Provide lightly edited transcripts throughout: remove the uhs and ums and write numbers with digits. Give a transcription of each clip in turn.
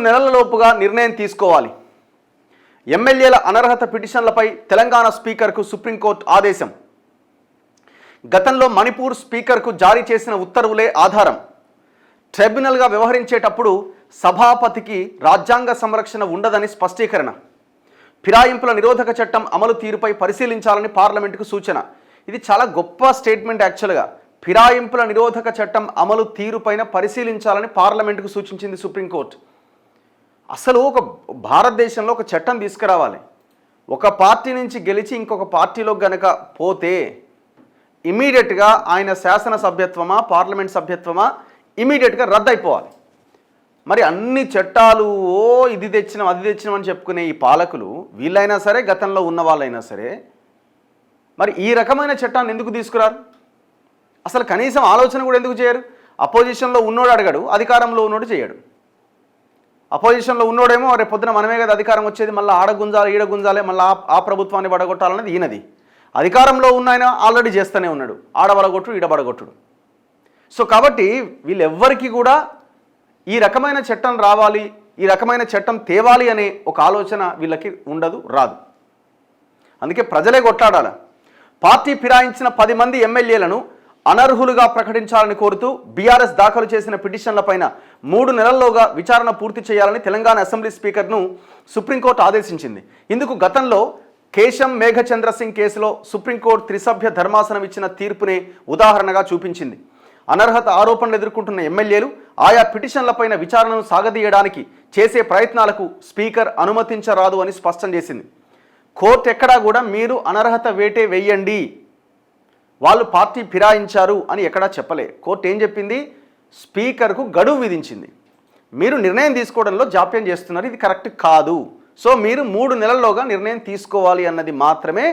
నెలలలోపుగా నిర్ణయం తీసుకోవాలి. ఎమ్మెల్యేల అనర్హత పిటిషన్లపై తెలంగాణ స్పీకర్కు సుప్రీంకోర్టు ఆదేశం. గతంలో మణిపూర్ స్పీకర్కు జారీ చేసిన ఉత్తర్వులే ఆధారం. ట్రిబ్యునల్గా వ్యవహరించేటప్పుడు సభాపతికి రాజ్యాంగ సంరక్షణ ఉండదని స్పష్టీకరణ. ఫిరాయింపుల నిరోధక చట్టం అమలు తీరుపై పరిశీలించాలని పార్లమెంటుకు సూచన. ఇది చాలా గొప్ప స్టేట్మెంట్ యాక్చువల్గా. ఫిరాయింపుల నిరోధక చట్టం అమలు తీరుపైన పరిశీలించాలని పార్లమెంటుకు సూచించింది సుప్రీంకోర్టు. అసలు ఒక భారతదేశంలో ఒక చట్టం తీసుకురావాలి. ఒక పార్టీ నుంచి గెలిచి ఇంకొక పార్టీలో గనక పోతే ఇమీడియట్గా ఆయన శాసనసభ్యత్వమా పార్లమెంట్ సభ్యత్వమా ఇమీడియట్గా రద్దు అయిపోవాలి. మరి అన్ని చట్టాలు ఇది తెచ్చినాం అది తెచ్చినాం అని చెప్పుకునే ఈ పాలకులు వీళ్ళైనా సరే గతంలో ఉన్న వాళ్ళైనా సరే మరి ఈ రకమైన చట్టాన్ని ఎందుకు తీసుకురారు? అసలు కనీసం ఆలోచన కూడా ఎందుకు చేయరు? అపోజిషన్లో ఉన్నోడు అడగడు, అధికారంలో ఉన్నోడు చేయడు. అపోజిషన్లో ఉన్నోడేమో రేపు పొద్దున మనమే కదా అధికారం వచ్చేది, మళ్ళీ ఆడ గుంజాలి ఈడ గుంజాలి, మళ్ళీ ఆ ప్రభుత్వాన్ని పడగొట్టాలన్నది ఈయనది. అధికారంలో ఉన్న ఆయన ఆల్రెడీ చేస్తూనే ఉన్నాడు, ఆడ బడగొట్టుడు ఈడ బడగొట్టుడు. సో కాబట్టి వీళ్ళెవ్వరికీ కూడా ఈ రకమైన చట్టం రావాలి, ఈ రకమైన చట్టం తేవాలి అనే ఒక ఆలోచన వీళ్ళకి ఉండదు, రాదు. అందుకే ప్రజలే కొట్లాడాలి. పార్టీ ఫిరాయించిన 10 మంది ఎమ్మెల్యేలను అనర్హులుగా ప్రకటించాలని కోరుతూ బీఆర్ఎస్ దాఖలు చేసిన పిటిషన్లపైన 3 నెలల్లోగా విచారణ పూర్తి చేయాలని తెలంగాణ అసెంబ్లీ స్పీకర్ను సుప్రీంకోర్టు ఆదేశించింది. ఇందుకు గతంలో కేశం మేఘచంద్ర సింగ్ కేసులో సుప్రీంకోర్టు త్రిసభ్య ధర్మాసనం ఇచ్చిన తీర్పునే ఉదాహరణగా చూపించింది. అనర్హత ఆరోపణలు ఎదుర్కొంటున్న ఎమ్మెల్యేలు ఆయా పిటిషన్లపైన విచారణను సాగదీయడానికి చేసే ప్రయత్నాలకు స్పీకర్ అనుమతించరాదు అని స్పష్టం చేసింది. కోర్టు ఎక్కడా కూడా మీరు అనర్హత వేటే వేయండి, వాళ్ళు పార్టీ ఫిరాయించారు అని ఎక్కడా చెప్పలే. కోర్టు ఏం చెప్పింది? స్పీకర్కు గడువు విధించింది. మీరు నిర్ణయం తీసుకోవడంలో జాప్యం చేస్తున్నారు, ఇది కరెక్ట్ కాదు, సో మీరు 3 నెలల్లోగా నిర్ణయం తీసుకోవాలి అన్నది మాత్రమే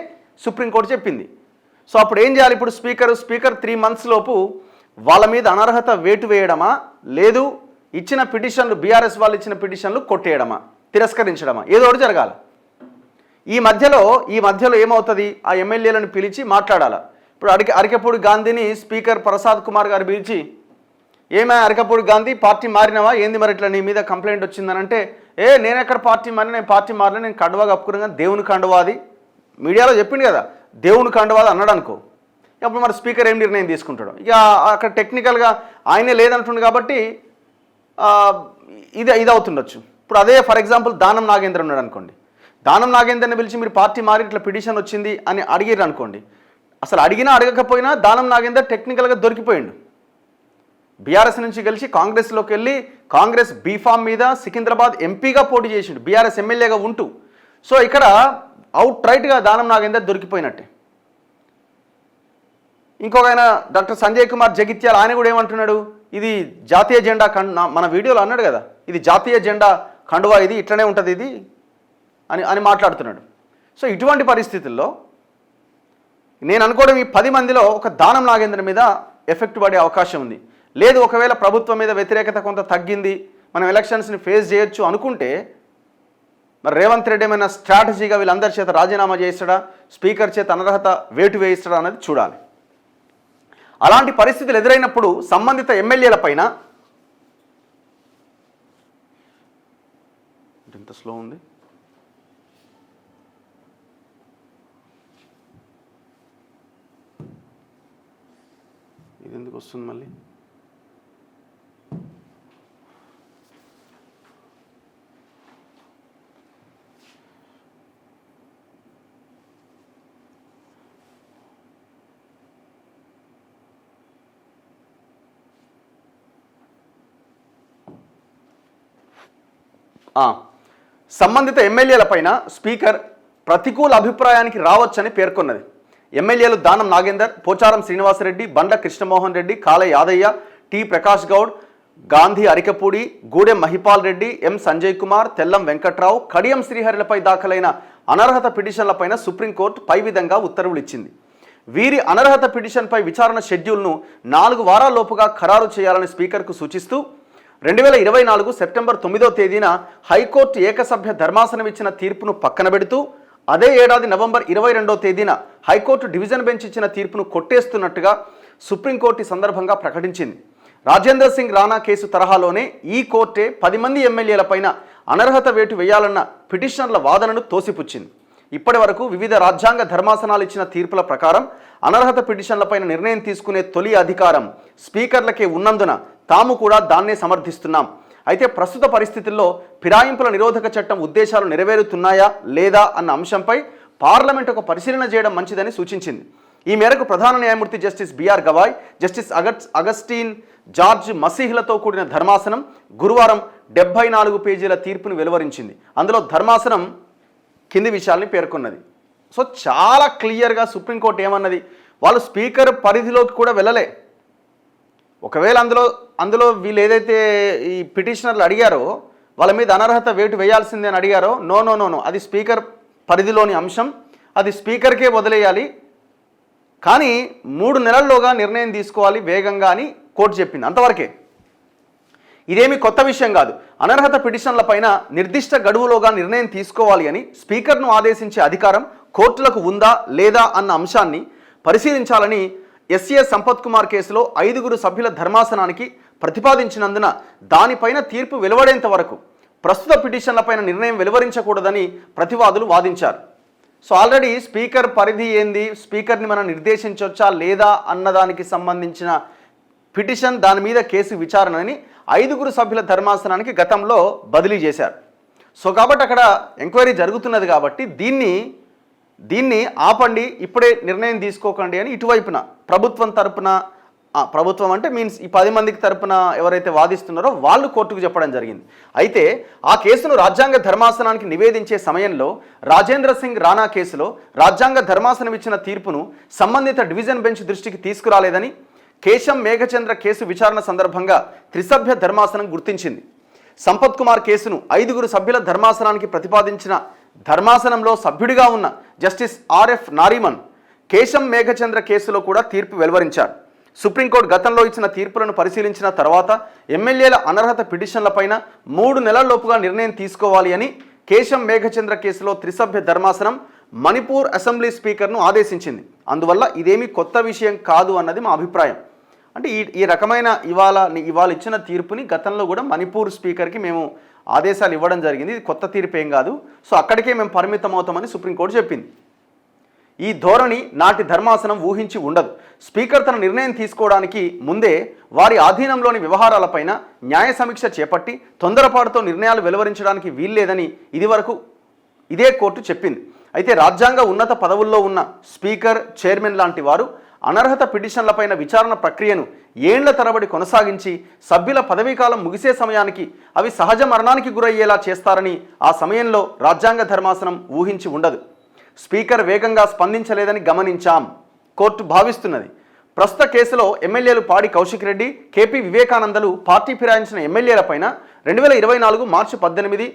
సుప్రీంకోర్టు చెప్పింది. సో అప్పుడు ఏం చేయాలి? ఇప్పుడు స్పీకర్ 3 months లోపు వాళ్ళ మీద అనర్హత వేటు వేయడమా, లేదు ఇచ్చిన పిటిషన్లు బీఆర్ఎస్ వాళ్ళు ఇచ్చిన పిటిషన్లు కొట్టేయడమా, తిరస్కరించడమా, ఏదో ఒకటి జరగాలి. ఈ మధ్యలో ఏమవుతుంది? ఆ ఎమ్మెల్యేలను పిలిచి మాట్లాడాలి. ఇప్పుడు అరికపూడి గాంధీని స్పీకర్ ప్రసాద్ కుమార్ గారు పిలిచి, ఏమే అరికపూడి గాంధీ పార్టీ మారినవా ఏంది, మరి ఇట్లా నీ మీద కంప్లైంట్ వచ్చిందని అంటే, నేను ఎక్కడ పార్టీ మారిన, నేను పార్టీ మారలే, నేను కండువా కప్పుకున్నాను కానీ దేవుని కండువాది మీడియాలో చెప్పింది కదా, దేవుని కండువాది అన్నాడు అనుకో. అప్పుడు మరి స్పీకర్ ఏం నిర్ణయం తీసుకుంటాడు? ఇక అక్కడ టెక్నికల్గా ఆయనే లేదంటుండు కాబట్టి ఇది అవుతుండొచ్చు. ఇప్పుడు అదే ఫర్ ఎగ్జాంపుల్ దానం నాగేంద్ర ఉన్నాడు అనుకోండి, దానం నాగేంద్రని పిలిచి మీరు పార్టీ మారి ఇట్లా పిటిషన్ వచ్చింది అని అడిగారు అనుకోండి, అసలు అడిగినా అడగకపోయినా దానం నాగేందర్ టెక్నికల్గా దొరికిపోయిండు. బీఆర్ఎస్ నుంచి గెలిచి కాంగ్రెస్లోకి వెళ్ళి కాంగ్రెస్ బీఫామ్ మీద సికింద్రాబాద్ ఎంపీగా పోటీ చేసిండు బీఆర్ఎస్ ఎమ్మెల్యేగా ఉంటూ. సో ఇక్కడ అవుట్ రైట్గా దానం నాగేందర్ దొరికిపోయినట్టే. ఇంకొక ఆయన డాక్టర్ సంజయ్ కుమార్ జగిత్యాల, ఆయన కూడా ఏమంటున్నాడు, ఇది జాతీయ జెండా మన వీడియోలో అన్నాడు కదా, ఇది జాతీయ జెండా కండువా, ఇది ఇట్లనే ఉంటుంది ఇది అని మాట్లాడుతున్నాడు. సో ఇటువంటి పరిస్థితుల్లో నేను అనుకోవడం ఈ 10 మందిలో ఒక దానం నాగేంద్ర మీద ఎఫెక్ట్ పడే అవకాశం ఉంది. లేదు ఒకవేళ ప్రభుత్వం మీద వ్యతిరేకత కొంత తగ్గింది, మనం ఎలక్షన్స్ని ఫేస్ చేయొచ్చు అనుకుంటే మరి రేవంత్ రెడ్డి ఏమైనా స్ట్రాటజీగా వీళ్ళందరి చేత రాజీనామా చేస్తాడా, స్పీకర్ చేత అనర్హత వేటు వేయిస్తాడా అనేది చూడాలి. అలాంటి పరిస్థితులు ఎదురైనప్పుడు సంబంధిత ఎమ్మెల్యేల పైన ఇంత స్లో ఉంది, ఇది ఎందుకు వస్తుంది మళ్ళీ? సంబంధిత ఎమ్మెల్యేల పైన స్పీకర్ ప్రతికూల అభిప్రాయానికి రావచ్చని పేర్కొన్నది. ఎమ్మెల్యేలు దానం నాగేందర్, పోచారం శ్రీనివాసరెడ్డి, బండ్ల కృష్ణమోహన్ రెడ్డి, కాళ యాదయ్య, టి ప్రకాష్ గౌడ్, గాంధీ అరికపూడి, గూడెం మహిపాల్ రెడ్డి, ఎం సంజయ్ కుమార్, తెల్లం వెంకట్రావు, కడియం శ్రీహరిలపై దాఖలైన అనర్హత పిటిషన్లపైన సుప్రీంకోర్టు పై విధంగా ఉత్తర్వులు ఇచ్చింది. వీరి అనర్హత పిటిషన్పై విచారణ షెడ్యూల్ను 4 వారాల్లోపుగా ఖరారు చేయాలని స్పీకర్కు సూచిస్తూ 2024 సెప్టెంబర్ 9వ తేదీన హైకోర్టు ఏకసభ్య ధర్మాసనం ఇచ్చిన తీర్పును పక్కన పెడుతూ అదే ఏడాది నవంబర్ 22వ తేదీన హైకోర్టు డివిజన్ బెంచ్ ఇచ్చిన తీర్పును కొట్టేస్తున్నట్టుగా సుప్రీంకోర్టు సందర్భంగా ప్రకటించింది. రాజేంద్ర సింగ్ రాణా కేసు తరహాలోనే ఈ కోర్టే 10 మంది ఎమ్మెల్యేలపైన అనర్హత వేటు వేయాలన్న పిటిషనర్ల వాదనను తోసిపుచ్చింది. ఇప్పటి వరకు వివిధ రాజ్యాంగ ధర్మాసనాలు ఇచ్చిన తీర్పుల ప్రకారం అనర్హత పిటిషన్లపైన నిర్ణయం తీసుకునే తొలి అధికారం స్పీకర్లకే ఉన్నందున తాము కూడా దాన్నే సమర్థిస్తున్నాం. అయితే ప్రస్తుత పరిస్థితుల్లో ఫిరాయింపుల నిరోధక చట్టం ఉద్దేశాలు నెరవేరుతున్నాయా లేదా అన్న అంశంపై పార్లమెంట్ ఒక పరిశీలన చేయడం మంచిదని సూచించింది. ఈ మేరకు ప్రధాన న్యాయమూర్తి justice BR Gavai, justice Augustine George మసీహ్లతో కూడిన ధర్మాసనం గురువారం 74 పేజీల తీర్పును వెలువరించింది. అందులో ధర్మాసనం కింది విషయాల్ని పేర్కొన్నది. సో చాలా క్లియర్గా సుప్రీంకోర్టు ఏమన్నది, వాళ్ళు స్పీకర్ పరిధిలోకి కూడా వెళ్ళలే. ఒకవేళ అందులో వీళ్ళు ఏదైతే ఈ పిటిషనర్లు అడిగారో వాళ్ళ మీద అనర్హత వేటు వేయాల్సిందే అని అడిగారో, నో అది స్పీకర్ పరిధిలోని అంశం, అది స్పీకర్కే వదిలేయాలి, కానీ 3 నెలల్లోగా నిర్ణయం తీసుకోవాలి వేగంగా అని కోర్టు చెప్పింది. అంతవరకే. ఇదేమీ కొత్త విషయం కాదు. అనర్హత పిటిషన్లపైన నిర్దిష్ట గడువులోగా నిర్ణయం తీసుకోవాలి అని స్పీకర్ను ఆదేశించే అధికారం కోర్టులకు ఉందా లేదా అన్న అంశాన్ని పరిశీలించాలని ఎస్ఏ సంపత్ కుమార్ కేసులో 5 సభ్యుల ధర్మాసనానికి ప్రతిపాదించినందున దానిపైన తీర్పు వెలువడేంత వరకు ప్రస్తుత పిటిషన్లపైన నిర్ణయం వెలువరించకూడదని ప్రతివాదులు వాదించారు. సో ఆల్రెడీ స్పీకర్ పరిధి ఏంది, స్పీకర్ని మనం నిర్దేశించవచ్చా లేదా అన్నదానికి సంబంధించిన పిటిషన్, దాని మీద కేసు విచారణని 5 సభ్యుల ధర్మాసనానికి గతంలో బదిలీ చేశారు. సో కాబట్టి అక్కడ ఎంక్వైరీ జరుగుతున్నది కాబట్టి దీన్ని ఆపండి, ఇప్పుడే నిర్ణయం తీసుకోకండి అని ఇటువైపున ప్రభుత్వం తరపున, ప్రభుత్వం అంటే మీన్స్ ఈ 10 మందికి తరపున ఎవరైతే వాదిస్తున్నారో వాళ్ళు కోర్టుకు చెప్పడం జరిగింది. అయితే ఆ కేసును రాజ్యాంగ ధర్మాసనానికి నివేదించే సమయంలో రాజేంద్ర సింగ్ రాణా కేసులో రాజ్యాంగ ధర్మాసనం ఇచ్చిన తీర్పును సంబంధిత డివిజన్ బెంచ్ దృష్టికి తీసుకురాలేదని కేశం మేఘచంద్ర కేసు విచారణ సందర్భంగా త్రిసభ్య ధర్మాసనం గుర్తించింది. సంపత్ కుమార్ కేసును 5 సభ్యుల ధర్మాసనానికి ప్రతిపాదించిన ధర్మాసనంలో సభ్యుడిగా ఉన్న జస్టిస్ ఆర్ఎఫ్ నారీమన్ కేశం మేఘచంద్ర కేసులో కూడా తీర్పు వెలువరించారు. సుప్రీంకోర్టు గతంలో ఇచ్చిన తీర్పులను పరిశీలించిన తర్వాత ఎమ్మెల్యేల అనర్హత పిటిషన్లపైన 3 నెలల్లోపుగా నిర్ణయం తీసుకోవాలి అని కేశం మేఘచంద్ర కేసులో త్రిసభ్య ధర్మాసనం మణిపూర్ అసెంబ్లీ స్పీకర్ను ఆదేశించింది. అందువల్ల ఇదేమీ కొత్త విషయం కాదు అన్నది మా అభిప్రాయం. అంటే ఈ రకమైన ఇవాళ ఇచ్చిన తీర్పుని గతంలో కూడా మణిపూర్ స్పీకర్కి మేము ఆదేశాలు ఇవ్వడం జరిగింది. ఇది కొత్త తీర్పు ఏం కాదు, సో అక్కడికే మేము పరిమితం అవుతామని సుప్రీంకోర్టు చెప్పింది. ఈ ధోరణి నాటి ధర్మాసనం ఊహించి ఉండదు. స్పీకర్ తన నిర్ణయం తీసుకోవడానికి ముందే వారి ఆధీనంలోని వ్యవహారాలపైన న్యాయ సమీక్ష చేపట్టి తొందరపాటుతో నిర్ణయాలు వెలువరించడానికి వీల్లేదని ఇదే కోర్టు చెప్పింది. అయితే రాజ్యాంగ ఉన్నత పదవుల్లో ఉన్న స్పీకర్, చైర్మన్ లాంటి వారు అనర్హత పిటిషన్లపైన విచారణ ప్రక్రియను ఏళ్ల తరబడి కొనసాగించి సభ్యుల పదవీకాలం ముగిసే సమయానికి అవి సహజ మరణానికి గురయ్యేలా చేస్తారని ఆ సమయంలో రాజ్యాంగ ధర్మాసనం ఊహించి ఉండదు. స్పీకర్ వేగంగా స్పందించలేదని గమనించాం కోర్టు భావిస్తున్నది. ప్రస్తుత కేసులో ఎమ్మెల్యేలు పాడి కౌశిక్ రెడ్డి, కేపీ వివేకానందలు పార్టీ ఫిరాయించిన ఎమ్మెల్యేలపైన 2024 మార్చి 18,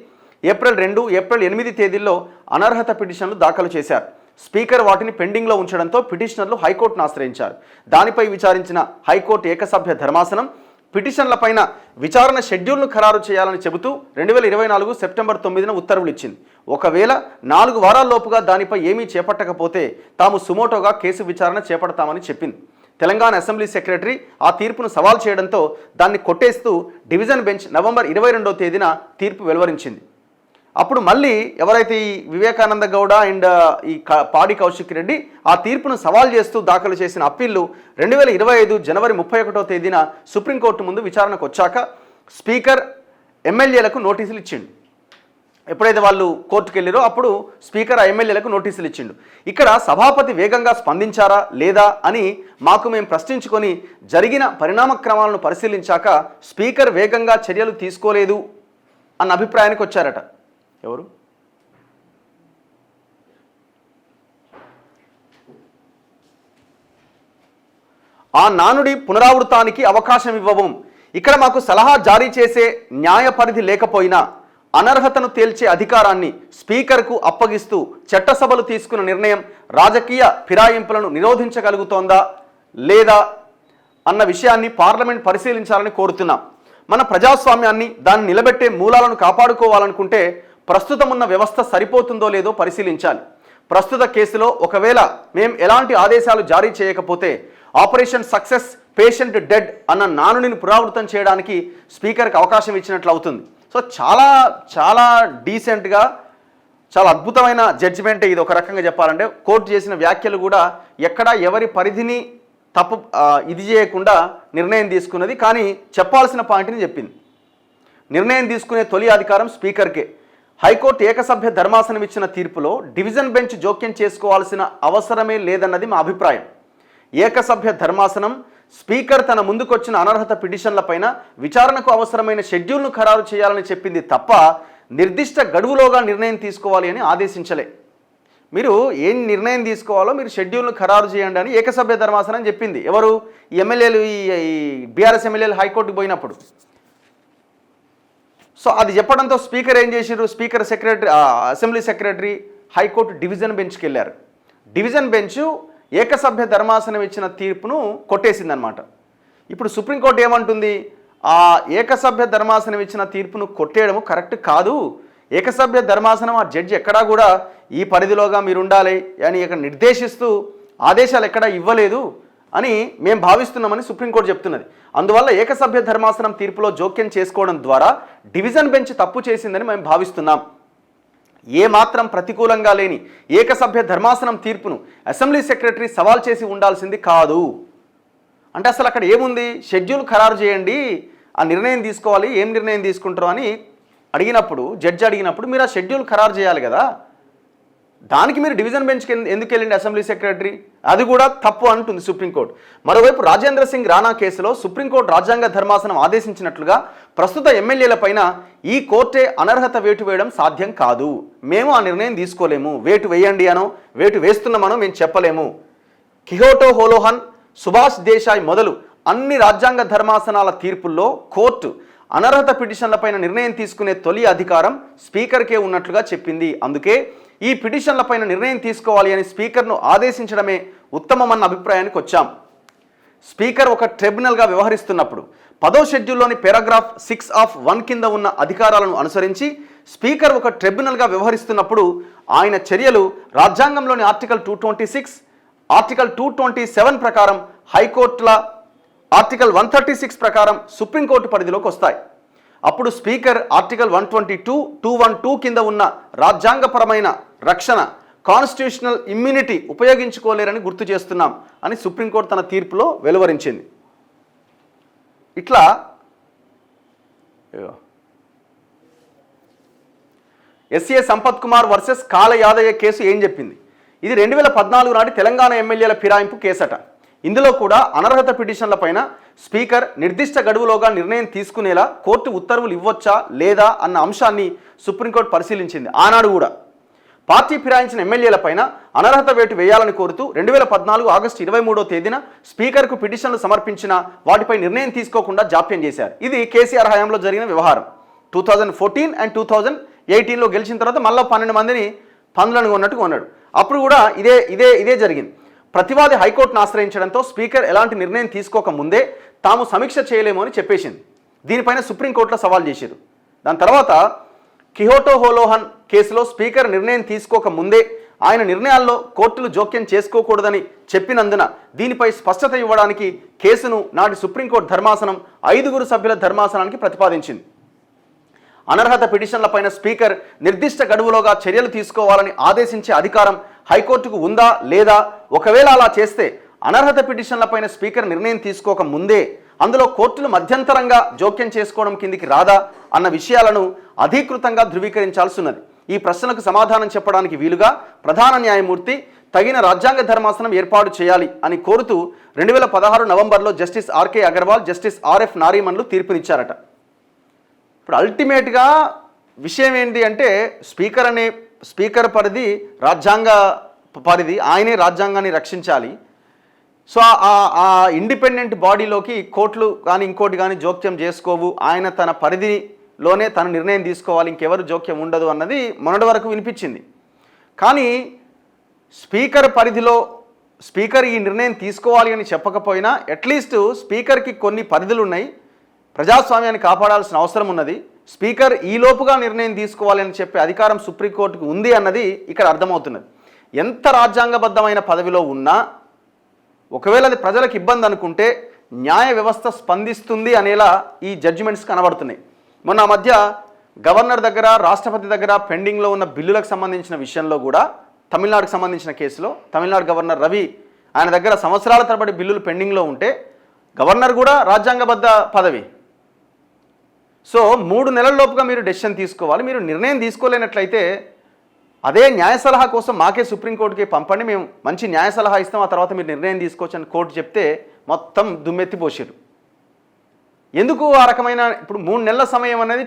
ఏప్రిల్ 2, ఏప్రిల్ 8 తేదీల్లో అనర్హత పిటిషన్లు దాఖలు చేశారు. స్పీకర్ వాటిని పెండింగ్లో ఉంచడంతో పిటిషనర్లు హైకోర్టును ఆశ్రయించారు. దానిపై విచారించిన హైకోర్టు ఏకసభ్య ధర్మాసనం పిటిషన్లపైన విచారణ షెడ్యూల్ను ఖరారు చేయాలని చెబుతూ 2024 సెప్టెంబర్ 9న ఉత్తర్వులు ఇచ్చింది. ఒకవేళ 4 వారాల్లోపుగా దానిపై ఏమీ చేపట్టకపోతే తాము సుమోటోగా కేసు విచారణ చేపడతామని చెప్పింది. తెలంగాణ అసెంబ్లీ సెక్రటరీ ఆ తీర్పును సవాల్ చేయడంతో దాన్ని కొట్టేస్తూ డివిజన్ బెంచ్ నవంబర్ 22వ తేదీన తీర్పు వెలువరించింది. అప్పుడు మళ్ళీ ఎవరైతే ఈ వివేకానంద గౌడ అండ్ ఈ పాడి కౌశిక్ రెడ్డి ఆ తీర్పును సవాల్ చేస్తూ దాఖలు చేసిన అప్పీళ్లు 2025 జనవరి 31వ తేదీన సుప్రీంకోర్టు ముందు విచారణకు వచ్చాక స్పీకర్ ఎమ్మెల్యేలకు నోటీసులు ఇచ్చిండు. ఎప్పుడైతే వాళ్ళు కోర్టుకు వెళ్ళారో అప్పుడు స్పీకర్ ఆ ఎమ్మెల్యేలకు నోటీసులు ఇచ్చిండు. ఇక్కడ సభాపతి వేగంగా స్పందించారా లేదా అని మేము ప్రశ్నించుకొని జరిగిన పరిణామక్రమాలను పరిశీలించాక స్పీకర్ వేగంగా చర్యలు తీసుకోలేదు అన్న అభిప్రాయానికి వచ్చారట. ఎవరు? ఆ నానుడి పునరావృతానికి అవకాశం ఇవ్వవం. ఇక్కడ మాకు సలహా జారీ చేసే న్యాయ పరిధి లేకపోయినా అనర్హతను తేల్చే అధికారాన్ని స్పీకర్కు అప్పగిస్తూ చట్టసభలు తీసుకున్న నిర్ణయం రాజకీయ ఫిరాయింపులను నిరోధించగలుగుతోందా లేదా అన్న విషయాన్ని పార్లమెంట్ పరిశీలించాలని కోరుతున్నాం. మన ప్రజాస్వామ్యాన్ని దాన్ని నిలబెట్టే మూలాలను కాపాడుకోవాలనుకుంటే ప్రస్తుతం ఉన్న వ్యవస్థ సరిపోతుందో లేదో పరిశీలించాలి. ప్రస్తుత కేసులో ఒకవేళ మేం ఎలాంటి ఆదేశాలు జారీ చేయకపోతే ఆపరేషన్ సక్సెస్ పేషెంట్ డెడ్ అన్న నానుడిని పునరావృతం చేయడానికి స్పీకర్కి అవకాశం ఇచ్చినట్లు అవుతుంది. సో చాలా చాలా డీసెంట్గా చాలా అద్భుతమైన జడ్జిమెంటే ఇది. ఒక రకంగా చెప్పాలంటే కోర్టు చేసిన వ్యాఖ్యలు కూడా ఎక్కడా ఎవరి పరిధిని తప్పు ఇది చేయకుండా నిర్ణయం తీసుకున్నది. కానీ చెప్పాల్సిన పాయింట్ని చెప్పింది. నిర్ణయం తీసుకునే తొలి అధికారం స్పీకర్కే. హైకోర్టు ఏకసభ్య ధర్మాసనం ఇచ్చిన తీర్పులో డివిజన్ బెంచ్ జోక్యం చేసుకోవాల్సిన అవసరమే లేదన్నది మా అభిప్రాయం. ఏకసభ్య ధర్మాసనం స్పీకర్ తన ముందుకొచ్చిన అనర్హత పిటిషన్లపైన విచారణకు అవసరమైన షెడ్యూల్ను ఖరారు చేయాలని చెప్పింది తప్ప నిర్దిష్ట గడువులోగా నిర్ణయం తీసుకోవాలి అని ఆదేశించలే. మీరు ఏం నిర్ణయం తీసుకోవాలో మీరు షెడ్యూల్ను ఖరారు చేయండి అని ఏకసభ్య ధర్మాసనం చెప్పింది. ఎవరు? ఈ ఎమ్మెల్యేలు, ఈ బీఆర్ఎస్ ఎమ్మెల్యేలు హైకోర్టుకు పోయినప్పుడు. సో అది చెప్పడంతో స్పీకర్ ఏం చేశారు? Speaker secretary, assembly secretary high court division బెంచ్కి వెళ్ళారు. డివిజన్ బెంచ్ ఏకసభ్య ధర్మాసనం ఇచ్చిన తీర్పును కొట్టేసిందనమాట. ఇప్పుడు సుప్రీంకోర్టు ఏమంటుంది? ఆ ఏకసభ్య ధర్మాసనం ఇచ్చిన తీర్పును కొట్టేయడము కరెక్ట్ కాదు. ఏకసభ్య ధర్మాసనం ఆ జడ్జి ఎక్కడా కూడా ఈ పరిధిలోగా మీరు ఉండాలి అని ఇక్కడ నిర్దేశిస్తూ ఆదేశాలు ఎక్కడా ఇవ్వలేదు అని మేము భావిస్తున్నామని సుప్రీంకోర్టు చెప్తున్నది. అందువల్ల ఏకసభ్య ధర్మాసనం తీర్పులో జోక్యం చేసుకోవడం ద్వారా డివిజన్ బెంచ్ తప్పు చేసిందని మేము భావిస్తున్నాం. ఏమాత్రం ప్రతికూలంగా లేని ఏకసభ్య ధర్మాసనం తీర్పును అసెంబ్లీ సెక్రటరీ సవాల్ చేసి ఉండాల్సింది కాదు. అంటే అసలు అక్కడ ఏముంది? షెడ్యూల్ ఖరారు చేయండి, ఆ నిర్ణయం తీసుకోవాలి, ఏం నిర్ణయం తీసుకుంటారో అని అడిగినప్పుడు, జడ్జి అడిగినప్పుడు మీరు ఆ షెడ్యూల్ ఖరారు చేయాలి కదా. దానికి మీరు డివిజన్ బెంచ్కి ఎందుకు వెళ్ళండి అసెంబ్లీ సెక్రటరీ? అది కూడా తప్పు అంటుంది సుప్రీంకోర్టు. మరోవైపు రాజేంద్ర సింగ్ రాణా కేసులో సుప్రీంకోర్టు రాజ్యాంగ ధర్మాసనం ఆదేశించినట్లుగా ప్రస్తుత ఎమ్మెల్యేలపైన ఈ కోర్టే అనర్హత వేటు వేయడం సాధ్యం కాదు. మేము ఆ నిర్ణయం తీసుకోలేము. వేటు వేయండి అనో వేటు వేస్తున్నామనో మేము చెప్పలేము. కిహోటో హోలోహన్, సుభాష్ దేశాయ్ మొదలు అన్ని రాజ్యాంగ ధర్మాసనాల తీర్పుల్లో కోర్టు అనర్హత పిటిషన్లపైన నిర్ణయం తీసుకునే తొలి అధికారం స్పీకర్కే ఉన్నట్లుగా చెప్పింది. అందుకే ఈ పిటిషన్లపైన నిర్ణయం తీసుకోవాలి అని స్పీకర్ను ఆదేశించడమే ఉత్తమమన్న అభిప్రాయానికి వచ్చాం. స్పీకర్ ఒక ట్రిబ్యునల్గా వ్యవహరిస్తున్నప్పుడు 10వ షెడ్యూల్లోని పారాగ్రాఫ్ 6(1) కింద ఉన్న అధికారాలను అనుసరించి స్పీకర్ ఒక ట్రిబ్యునల్గా వ్యవహరిస్తున్నప్పుడు ఆయన చర్యలు రాజ్యాంగంలోని ఆర్టికల్ 226, ఆర్టికల్ 227 ప్రకారం, హైకోర్టుల ఆర్టికల్ 136 ప్రకారం సుప్రీంకోర్టు పరిధిలోకి వస్తాయి. అప్పుడు స్పీకర్ ఆర్టికల్ 122, 212 కింద ఉన్న రాజ్యాంగపరమైన రక్షణ, కాన్స్టిట్యూషనల్ ఇమ్యూనిటీ ఉపయోగించుకోలేరని గుర్తు చేస్తున్నాం అని సుప్రీంకోర్టు తన తీర్పులో వెలువరించింది. ఇట్లా ఎస్ఏ సంపత్ కుమార్ వర్సెస్ కాల యాదయ్య కేసు ఏం చెప్పింది? ఇది 2014 నాటి తెలంగాణ ఎమ్మెల్యేల ఫిరాయింపు కేసట. ఇందులో కూడా అనర్హత పిటిషన్లపైన స్పీకర్ నిర్దిష్ట గడువులోగా నిర్ణయం తీసుకునేలా కోర్టు ఉత్తర్వులు ఇవ్వొచ్చా లేదా అన్న అంశాన్ని సుప్రీంకోర్టు పరిశీలించింది. ఆనాడు కూడా పార్టీ ఫిరాయించిన ఎమ్మెల్యేలపైన అనర్హత వేటు వేయాలని కోరుతూ 2014 ఆగస్టు 23వ తేదీన స్పీకర్కు పిటిషన్లు సమర్పించిన వాటిపై నిర్ణయం తీసుకోకుండా జాప్యం చేశారు. ఇది కేసీఆర్ హయాంలో జరిగిన వ్యవహారం. 2014 అండ్ 2018లో గెలిచిన తర్వాత మళ్ళీ 12 మందిని పందులను కొన్నట్టు కొన్నాడు. అప్పుడు కూడా ఇదే జరిగింది. ప్రతివాది హైకోర్టును ఆశ్రయించడంతో స్పీకర్ ఎలాంటి నిర్ణయం తీసుకోక ముందే తాము సమీక్ష చేయలేము అని చెప్పేసింది. దీనిపైన సుప్రీంకోర్టులో సవాల్ చేశారు. దాని తర్వాత కిహోటో హోలోహన్ కేసులో స్పీకర్ నిర్ణయం తీసుకోక ముందే ఆయన నిర్ణయాల్లో కోర్టులు జోక్యం చేసుకోకూడదని చెప్పినందున దీనిపై స్పష్టత ఇవ్వడానికి కేసును నాటి సుప్రీంకోర్టు ధర్మాసనం 5 సభ్యుల ధర్మాసనానికి ప్రతిపాదించింది. అనర్హత పిటిషన్లపైన స్పీకర్ నిర్దిష్ట గడువులోగా చర్యలు తీసుకోవాలని ఆదేశించే అధికారం హైకోర్టుకు ఉందా లేదా, ఒకవేళ అలా చేస్తే అనర్హత పిటిషన్లపైన స్పీకర్ నిర్ణయం తీసుకోక ముందే అందులో కోర్టులు మధ్యంతరంగా జోక్యం చేసుకోవడం కిందికి రాదా అన్న విషయాలను అధీకృతంగా ధృవీకరించాల్సి ఉన్నది. ఈ ప్రశ్నలకు సమాధానం చెప్పడానికి వీలుగా ప్రధాన న్యాయమూర్తి తగిన రాజ్యాంగ ధర్మాసనం ఏర్పాటు చేయాలి అని కోరుతూ 2016 నవంబర్లో justice RK Agarwal, justice RF నారీమన్లు తీర్పునిచ్చారట. ఇప్పుడు అల్టిమేట్గా విషయం ఏంటి అంటే స్పీకర్ పరిధి రాజ్యాంగ పరిధి, ఆయనే రాజ్యాంగాన్ని రక్షించాలి. సో ఆ ఇండిపెండెంట్ బాడీలోకి కోర్టులు కానీ ఇంకోటి కానీ జోక్యం చేసుకోవు, ఆయన తన పరిధిలోనే తన నిర్ణయం తీసుకోవాలి, ఇంకెవరు జోక్యం ఉండదు అన్నది మొన్నటి వరకు వినిపించింది. కానీ స్పీకర్ పరిధిలో స్పీకర్ ఈ నిర్ణయం తీసుకోవాలి అని చెప్పకపోయినా అట్లీస్ట్ స్పీకర్కి కొన్ని పరిధులు ఉన్నాయి, ప్రజాస్వామ్యాన్ని కాపాడాల్సిన అవసరం ఉన్నది, స్పీకర్ ఈలోపుగా నిర్ణయం తీసుకోవాలి అని చెప్పే అధికారం సుప్రీంకోర్టుకు ఉంది అన్నది ఇక్కడ అర్థమవుతున్నది. ఎంత రాజ్యాంగబద్ధమైన పదవిలో ఉన్నా ఒకవేళ అది ప్రజలకు ఇబ్బంది అనుకుంటే న్యాయ వ్యవస్థ స్పందిస్తుంది అనేలా ఈ జడ్జిమెంట్స్ కనబడుతున్నాయి. మొన్న ఆ మధ్య గవర్నర్ దగ్గర, రాష్ట్రపతి దగ్గర పెండింగ్లో ఉన్న బిల్లులకు సంబంధించిన విషయంలో కూడా తమిళనాడుకు సంబంధించిన కేసులో తమిళనాడు గవర్నర్ రవి ఆయన దగ్గర సంవత్సరాల తరబడి బిల్లులు పెండింగ్లో ఉంటే గవర్నర్ కూడా రాజ్యాంగబద్ధ పదవి. సో 3 నెలల లోపుగా మీరు డెసిషన్ తీసుకోవాలి. మీరు నిర్ణయం తీసుకోలేనట్లయితే అదే న్యాయ సలహా కోసం మాకే సుప్రీంకోర్టుకి పంపండి, మేము మంచి న్యాయ సలహా ఇస్తాం, ఆ తర్వాత మీరు నిర్ణయం తీసుకోవచ్చు అని కోర్టు చెప్తే మొత్తం దుమ్మెత్తిపోసారు. ఎందుకు ఆ రకమైన ఇప్పుడు 3 నెలల సమయం అనేది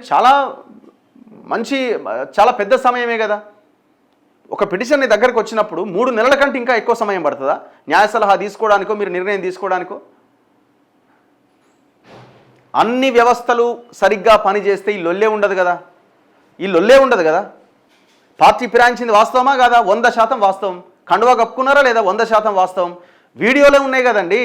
చాలా పెద్ద సమయమే కదా. ఒక పిటిషన్ దగ్గరకు వచ్చినప్పుడు 3 నెలల కంటే ఇంకా ఎక్కువ సమయం పడుతుందా న్యాయ సలహా తీసుకోవడానికో మీరు నిర్ణయం తీసుకోవడానికో? అన్ని వ్యవస్థలు సరిగ్గా పనిచేస్తే ఈ లొల్లే ఉండదు కదా. పార్టీ ఫిరాయించింది వాస్తవమా కాదా? 100% వాస్తవం. కండువా కప్పుకున్నారా లేదా? 100% వాస్తవం. వీడియోలే ఉన్నాయి కదండి.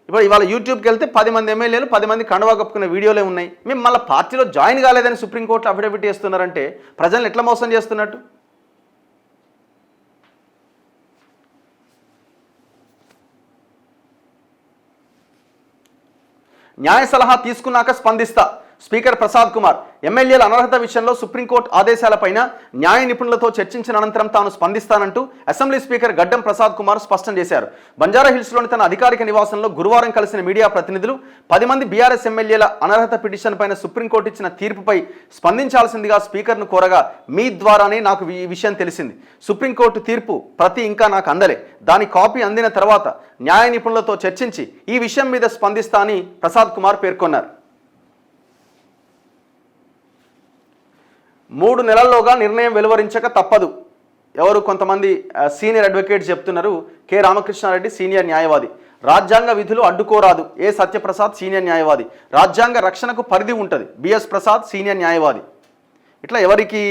ఇప్పుడు ఇవాళ యూట్యూబ్కి వెళ్తే 10 మంది ఎమ్మెల్యేలు 10 మంది కండువా కప్పుకునే వీడియోలే ఉన్నాయి. మేము మళ్ళీ పార్టీలో జాయిన్ కాలేదని సుప్రీంకోర్టులో అఫిడవిట్ చేస్తున్నారంటే ప్రజలను ఎట్లా మోసం చేస్తున్నట్టు? న్యాయ సలహా తీసుకున్నాక స్పందిస్తా స్పీకర్ ప్రసాద్ కుమార్. ఎమ్మెల్యేల అనర్హత విషయంలో సుప్రీంకోర్టు ఆదేశాలపైన న్యాయ నిపుణులతో చర్చించిన అనంతరం తాను స్పందిస్తానంటూ అసెంబ్లీ స్పీకర్ గడ్డం ప్రసాద్ కుమార్ స్పష్టం చేశారు. బంజారాహిల్స్లోని తన అధికారిక నివాసంలో గురువారం కలిసిన మీడియా ప్రతినిధులు 10 మంది బీఆర్ఎస్ ఎమ్మెల్యేల అనర్హత పిటిషన్ పైన సుప్రీంకోర్టు ఇచ్చిన తీర్పుపై స్పందించాల్సిందిగా స్పీకర్ను కోరగా మీ ద్వారానే నాకు ఈ విషయం తెలిసింది. సుప్రీంకోర్టు తీర్పు ప్రతి ఇంకా నాకు అందలే. దాని కాపీ అందిన తర్వాత న్యాయ నిపుణులతో చర్చించి ఈ విషయం మీద స్పందిస్తా అని ప్రసాద్ కుమార్ పేర్కొన్నారు. 3 నెలల్లోగా నిర్ణయం వెలువరించక తప్పదు. ఎవరు కొంతమంది సీనియర్ అడ్వకేట్స్ చెప్తున్నారు. కె రామకృష్ణారెడ్డి సీనియర్ న్యాయవాది. రాజ్యాంగ విధులు అడ్డుకోరాదు. ఏ సత్యప్రసాద్ సీనియర్ న్యాయవాది. రాజ్యాంగ రక్షణకు పరిధి ఉంటుంది. బిఎస్ ప్రసాద్ సీనియర్ న్యాయవాది. ఇట్లా ఎవరికి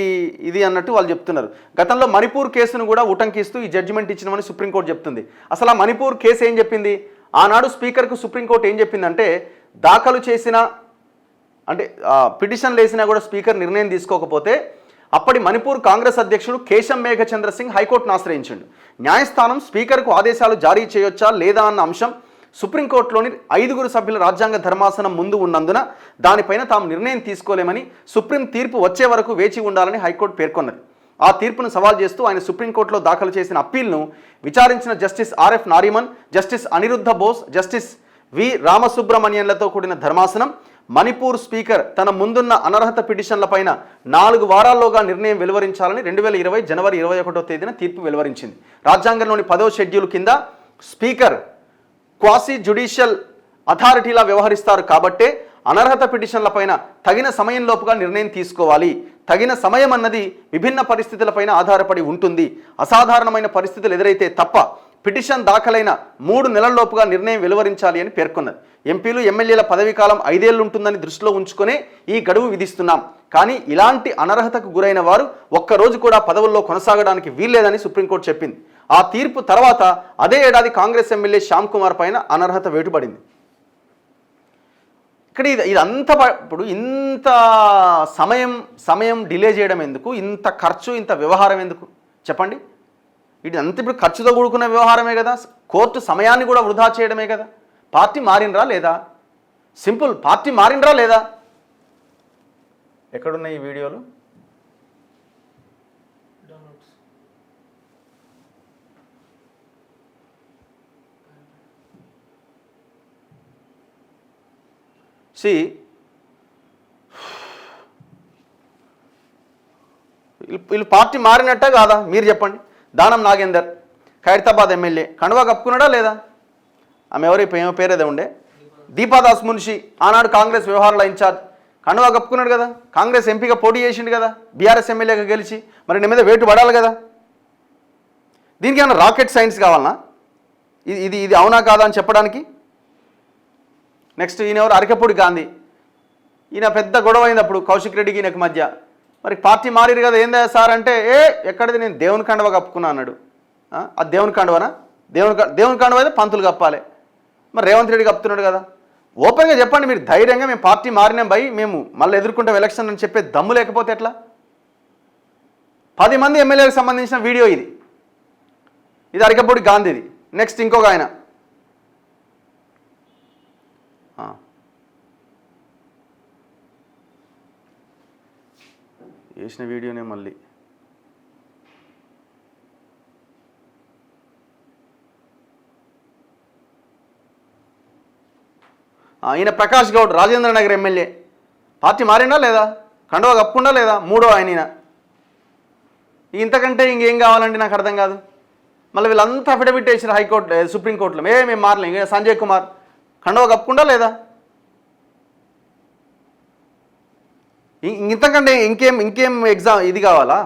ఇది అన్నట్టు వాళ్ళు చెప్తున్నారు. గతంలో మణిపూర్ కేసును కూడా ఉటంకిస్తూ ఈ జడ్జిమెంట్ ఇచ్చినామని సుప్రీంకోర్టు చెప్తుంది. అసలు ఆ మణిపూర్ కేసు ఏం చెప్పింది? ఆనాడు స్పీకర్కు సుప్రీంకోర్టు ఏం చెప్పిందంటే దాఖలు చేసిన పిటిషన్లు వేసినా కూడా స్పీకర్ నిర్ణయం తీసుకోకపోతే అప్పటి మణిపూర్ కాంగ్రెస్ అధ్యక్షుడు కేశం మేఘచంద్ర సింగ్ హైకోర్టును ఆశ్రయించిండు. న్యాయస్థానం స్పీకర్కు ఆదేశాలు జారీ చేయొచ్చా లేదా అన్న అంశం సుప్రీంకోర్టులోని 5 సభ్యుల రాజ్యాంగ ధర్మాసనం ముందు ఉన్నందున దానిపైన తాము నిర్ణయం తీసుకోలేమని, సుప్రీం తీర్పు వచ్చే వరకు వేచి ఉండాలని హైకోర్టు పేర్కొన్నది. ఆ తీర్పును సవాల్ చేస్తూ ఆయన సుప్రీంకోర్టులో దాఖలు చేసిన అప్పీల్ను విచారించిన justice RF Nariman, justice Aniruddha Bose, justice V రామసుబ్రమణియన్లతో కూడిన ధర్మాసనం మణిపూర్ స్పీకర్ తన ముందున్న అనర్హత పిటిషన్లపైన 4 వారాల్లోగా నిర్ణయం వెలువరించాలని 2020 జనవరి 21వ తేదీన తీర్పు వెలువరించింది. రాజ్యాంగంలోని 10వ షెడ్యూల్ కింద స్పీకర్ క్వాసీ జ్యుడిషియల్ అథారిటీలా వ్యవహరిస్తారు కాబట్టే అనర్హత పిటిషన్లపైన తగిన సమయంలోపుగా నిర్ణయం తీసుకోవాలి. తగిన సమయం అన్నది విభిన్న పరిస్థితులపైన ఆధారపడి ఉంటుంది. అసాధారణమైన పరిస్థితులు ఎదురైతే తప్ప పిటిషన్ దాఖలైన 3 నెలల్లోపుగా నిర్ణయం వెలువరించాలి అని పేర్కొన్నది. ఎంపీలు ఎమ్మెల్యేల పదవీ కాలం 5 ఏళ్లు ఉంటుందని దృష్టిలో ఉంచుకునే ఈ గడువు విధిస్తున్నాం. కానీ ఇలాంటి అనర్హతకు గురైన వారు ఒక్కరోజు కూడా పదవుల్లో కొనసాగడానికి వీల్లేదని సుప్రీంకోర్టు చెప్పింది. ఆ తీర్పు తర్వాత అదే ఏడాది కాంగ్రెస్ ఎమ్మెల్యే శ్యామ్ కుమార్ పైన అనర్హత వేటుపడింది. ఇక్కడ ఇదంతా ఇప్పుడు ఇంత సమయం డిలే చేయడం ఎందుకు? ఇంత ఖర్చు, ఇంత వ్యవహారం ఎందుకు చెప్పండి? ఇదంతా ఇప్పుడు ఖర్చుతో కూడుకున్న వ్యవహారమే కదా. కోర్టు సమయాన్ని కూడా వృధా చేయడమే కదా. పార్టీ మారినరా లేదా? సింపుల్, పార్టీ మారినరా లేదా? ఎక్కడున్నాయి ఈ వీడియోలు? వీళ్ళు పార్టీ మారినట్ట కాదా మీరు చెప్పండి. దానం నాగేందర్ ఖైరతాబాద్ ఎమ్మెల్యే కండువా కప్పుకున్నాడా లేదా? ఆమె ఏమో పేరేదే ఉండే, దీపాదాస్ మున్షి, ఆనాడు కాంగ్రెస్ వ్యవహారాల ఇన్ఛార్జ్, కండువా కప్పుకున్నాడు కదా. కాంగ్రెస్ ఎంపీగా పోటీ చేసిండు కదా, బీఆర్ఎస్ ఎమ్మెల్యేగా గెలిచి. మరి నీ మీద వేటు పడాలి కదా. దీనికి ఏమైనా రాకెట్ సైన్స్ కావాలనా? ఇది అవునా కాదా అని చెప్పడానికి? నెక్స్ట్ ఈయన ఎవరు? అరకపూడి గాంధీ. ఈయన పెద్ద గొడవ అయినప్పుడు కౌశిక్ రెడ్డికి ఈయనకు మధ్య. మరి పార్టీ మారిరు కదా, ఏందా సార్ అంటే ఎక్కడిది, నేను దేవుని కండువా కప్పుకున్నా అన్నాడు. అది దేవుని కండువానా? దేవుని కండువా అయితే పంతులు కప్పాలి. మరి రేవంత్ రెడ్డి కప్పుతున్నాడు కదా. ఓపెన్గా చెప్పండి మీరు, ధైర్యంగా మేము పార్టీ మారినాం భయ్, మేము మళ్ళీ ఎదుర్కొంటాం ఎలక్షన్ అని చెప్పే దమ్ము లేకపోతే ఎట్లా? 10 మంది ఎమ్మెల్యేలకు సంబంధించిన వీడియో ఇది అరకపూడి గాంధీది. నెక్స్ట్ ఇంకొక ఆయన వేసిన వీడియోనే మళ్ళీ ఈయన ప్రకాష్ గౌడ్ రాజేంద్ర నగర్ ఎమ్మెల్యే పార్టీ మారిందా లేదా, కండువా కప్పుకుండా లేదా, మూడో ఆయన. ఇంతకంటే ఇంకేం కావాలండి నాకు అర్థం కాదు. మళ్ళీ వీళ్ళంతా అఫిడవిట్ వేసారు హైకోర్టు సుప్రీంకోర్టులో, మేము మారలేం. ఇంకా సంజయ్ కుమార్ కండువా కప్పుకుండా లేదా, ఇంతకంటే ఇంకేం ఎగ్జామ్ ఇది కావాలా?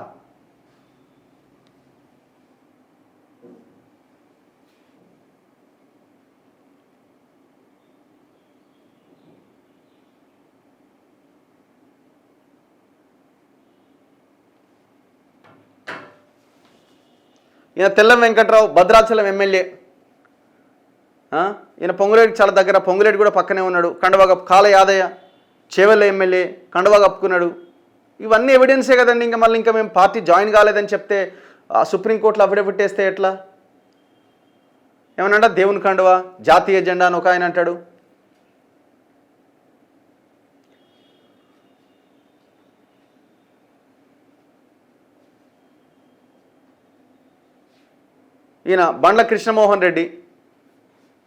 ఈయన తెల్లం వెంకట్రావు భద్రాచలం ఎమ్మెల్యే. ఈయన పొంగులేటి చాలా దగ్గర, పొంగులేటి కూడా పక్కనే ఉన్నాడు. కండువా కాల యాదయ్య చేవెళ్ళ ఎమ్మెల్యే కండువా కప్పుకున్నాడు. ఇవన్నీ ఎవిడెన్సే కదండి. ఇంకా మళ్ళీ ఇంకా మేము పార్టీ జాయిన్ కాలేదని చెప్తే సుప్రీంకోర్టులో అఫిడవిట్ వేస్తే ఎట్లా? ఏమన్నా దేవుని కండువా జాతీయ జెండా అని ఒక ఆయన అంటాడు. ఈయన బండ్ల కృష్ణమోహన్ రెడ్డి,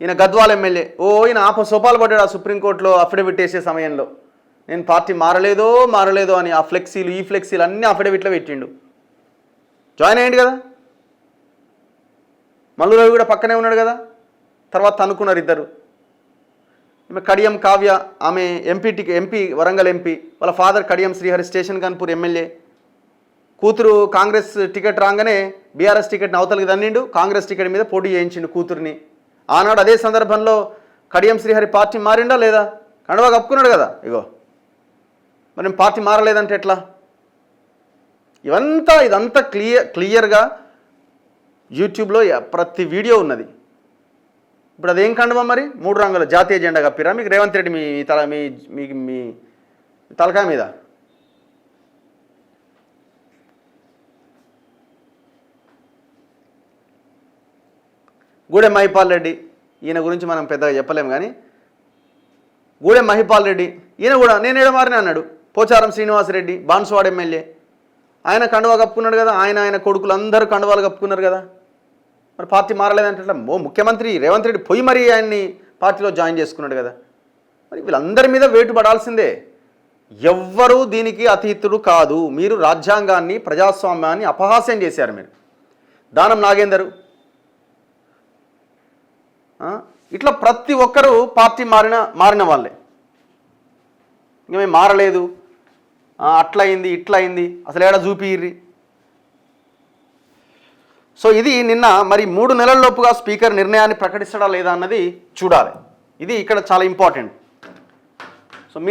ఈయన గద్వాల ఎమ్మెల్యే. ఈయన సోపాలు పడ్డాడు ఆ సుప్రీంకోర్టులో అఫిడవిట్ వేసే సమయంలో. నేను పార్టీ మారలేదో అని ఆ ఫ్లెక్సీలు ఈ ఫ్లెక్సీలు అన్నీ అఫిడవిట్లో పెట్టిండు. జాయిన్ అయ్యిండు కదా. మల్లు రవి కూడా పక్కనే ఉన్నాడు కదా. తర్వాత అనుకున్నారు ఇద్దరు. ఈమె కడియం కావ్య, ఆమె ఎంపీ వరంగల్ ఎంపీ. వాళ్ళ father Kadiyam Srihari station Kanpur MLA. కూతురు కాంగ్రెస్ టికెట్ రాగానే బీఆర్ఎస్ టికెట్ని అవతలకి దన్నిండు, కాంగ్రెస్ టికెట్ మీద పోటీ చేయించిండు కూతుర్ని. ఆనాడు అదే సందర్భంలో కడియం శ్రీహరి పార్టీ మారిండా లేదా, కండువా కప్పుకున్నాడు కదా. ఇగో మరి పార్టీ మారలేదంటే ఎట్లా? ఇదంతా క్లియర్గా యూట్యూబ్లో ప్రతి వీడియో ఉన్నది. ఇప్పుడు అదేం కండువా మరి? 3 రంగుల జాతీయ జెండా కప్పిరా మీకు రేవంత్ రెడ్డి మీ తలకాయ మీద? గూడెం మహిపాల్ రెడ్డి, ఈయన గురించి మనం పెద్దగా చెప్పలేము కానీ గూడెం మహిపాల్ రెడ్డి ఈయన కూడా నేను ఎడమారిని అన్నాడు. పోచారం శ్రీనివాసరెడ్డి బాన్సువాడ ఎమ్మెల్యే, ఆయన కండువా కప్పుకున్నాడు కదా. ఆయన కొడుకులు అందరూ కండువాలు కప్పుకున్నారు కదా. మరి పార్టీ మారలేదంటే ముఖ్యమంత్రి రేవంత్ రెడ్డి పోయి మరీ ఆయన్ని పార్టీలో జాయిన్ చేసుకున్నాడు కదా. మరి వీళ్ళందరి మీద వేటు పడాల్సిందే. ఎవ్వరూ దీనికి అతీతుడు కాదు. మీరు రాజ్యాంగాన్ని ప్రజాస్వామ్యాన్ని అపహాస్యం చేశారు. మీరు దానం నాగేందర్ ఇట్లా ప్రతి ఒక్కరూ పార్టీ మారిన వాళ్ళే. ఇంకా మేము మారలేదు, అట్లయింది ఇట్లయింది, అసలు ఏడా చూపిర్రి. సో ఇది నిన్న మరి 3 నెలల్లోపుగా స్పీకర్ నిర్ణయాన్ని ప్రకటిస్తాడా లేదా అన్నది చూడాలి. ఇది ఇక్కడ చాలా ఇంపార్టెంట్.